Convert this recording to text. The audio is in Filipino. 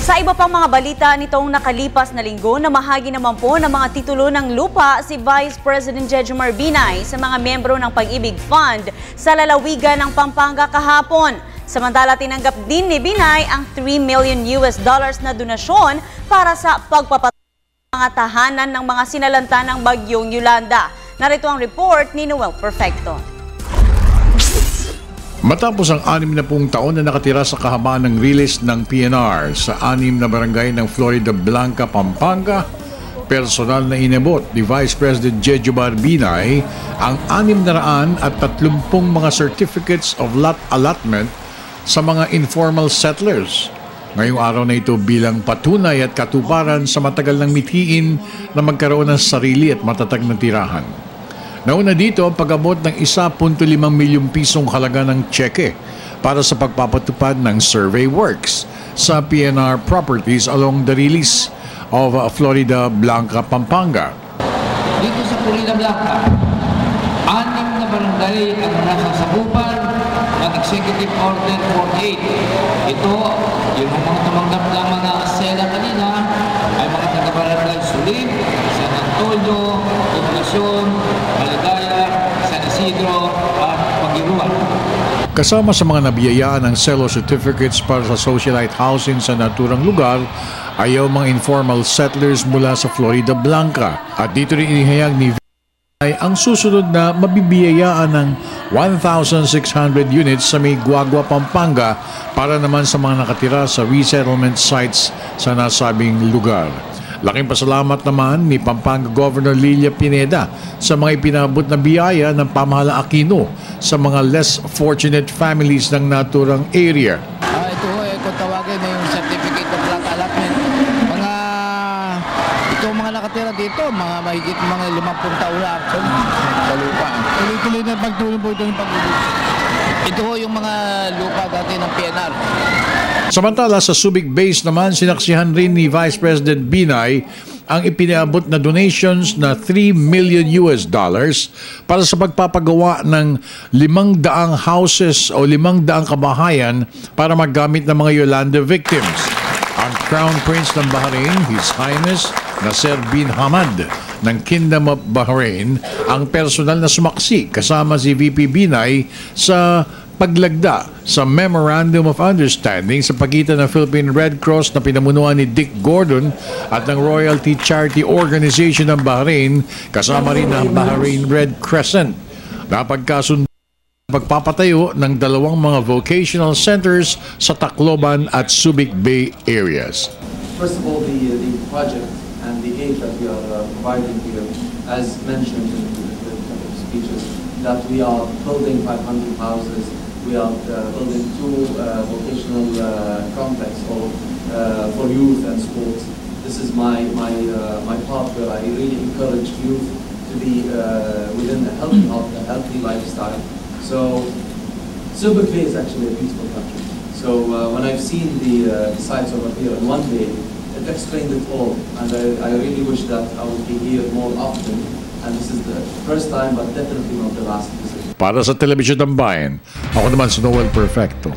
Sa iba pang mga balita nitong nakalipas na linggo, namahagi naman po ng mga titulo ng lupa si Vice President Jejomar Binay sa mga membro ng Pag-ibig Fund sa lalawigan ng Pampanga kahapon. Samantala, tinanggap din ni Binay ang $3 million na donasyon para sa pagpapatay ng mga tahanan ng mga sinalanta ng bagyong Yolanda. Narito ang report ni Noel Perfecto. Matapos ang 60 taon na nakatira sa kahabaan ng release ng PNR sa 6 na barangay ng Florida Blanca, Pampanga, personal na inabot ni Vice President Jejomar Binay ang 630 mga certificates of lot allotment sa mga informal settlers. Ngayong araw na ito bilang patunay at katuparan sa matagal ng mithiin na magkaroon ng sarili at matatag na tirahan. Nauna dito ang pag-abot ng 1.5 milyong pisong halaga ng tseke para sa pagpapatupad ng survey works sa PNR properties along the release of Florida Blanca, Pampanga. Dito sa Florida Blanca, 6 na barangay ang nasasakupan ng Executive Order 48. Ito, yung mga tumanggap ng mga sela kanina ay mga taga-barangay Sulit, San Antonio, Poblacion, Maligaya, San Isidro, at Pagiruan. Kasama sa mga nabiyayaan ng SELO certificates para sa socialite housing sa naturang lugar ay ang mga informal settlers mula sa Florida Blanca. At dito rin inihayag ni ay ang susunod na mabibiyayaan ng 1,600 units sa may Guagua, Pampanga para naman sa mga nakatira sa resettlement sites sa nasabing lugar. Laking pasalamat naman ni Pampanga Governor Lilia Pineda sa mga ipinabot na biyaya ng pamahalang Aquino sa mga less fortunate families ng naturang area. Kung tawagin na yung certificate of lot allotment, itong mga nakatira dito, mga mahigit mga 50 taon na actually sa lupa. Tuloy-tuloy na pagtulong po ito yung pag-ibig. Ito yung mga lupa dati ng PNR. Samantala sa Subic Base naman, sinaksihan rin ni Vice President Binay ang ipinaabot na donations na $3 million para sa pagpapagawa ng 500 houses o 500 kabahayan para magamit ng mga Yolanda victims. Ang Crown Prince ng Bahrain, His Highness Nasser bin Hamad ng Kingdom of Bahrain, ang personal na sumaksi kasama si VP Binay sa paglagda sa Memorandum of Understanding sa pagitan ng Philippine Red Cross na pinamunuan ni Dick Gordon at ng Royalty Charity Organization ng Bahrain kasama rin ang Bahrain Red Crescent. Napagkasundo pagpapatayo ng 2 mga vocational centers sa Tacloban at Subic Bay areas. First of all, the project and the aid that we are providing here, as mentioned in the speeches, that we are building 500 houses. We are building 2 vocational complexes for youth and sports. This is my part where I really encourage youth to be within a healthy lifestyle. So Subic Bay is actually a beautiful country. So when I've seen the sites over here in one day, it explained it all. And I really wish that I would be here more often. And this is the first time, but definitely not the last visit. Para sa Telebisyon ng Bayan, ako naman si Noel Perfecto.